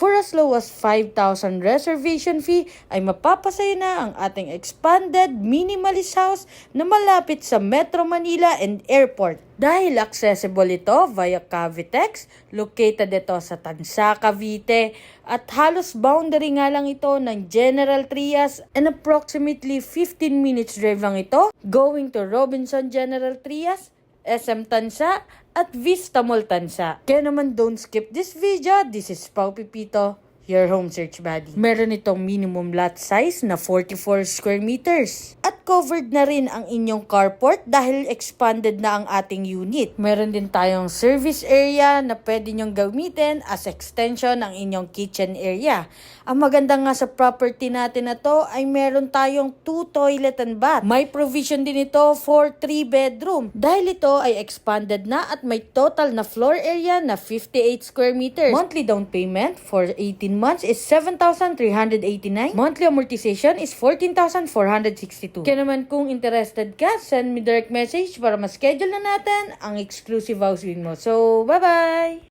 For as low as 5,000 reservation fee ay mapapasaya na ang ating expanded minimalist house na malapit sa Metro Manila and Airport. Dahil accessible ito via Cavitex, located ito sa Tansa, Cavite, at halos boundary nga lang ito ng General Trias and approximately 15 minutes drive lang ito going to Robinson General Trias, SM Tansa, at Vista Mall Tansa. Kaya naman don't skip this video. This is Pao Pipito, your home search buddy. Meron itong minimum lot size na 44 square meters. At covered na rin ang inyong carport dahil expanded na ang ating unit. Meron din tayong service area na pwede nyong gamitin as extension ng inyong kitchen area. Ang maganda nga sa property natin na to ay meron tayong 2 toilet and bath. May provision din ito for 3 bedroom. Dahil ito ay expanded na at may total na floor area na 58 square meters. Monthly down payment for 18 months is 7,389. Monthly amortization is 14,462. Kaya naman kung interested ka, send me direct message para ma-schedule na natin ang exclusive house viewing mo. So, bye-bye!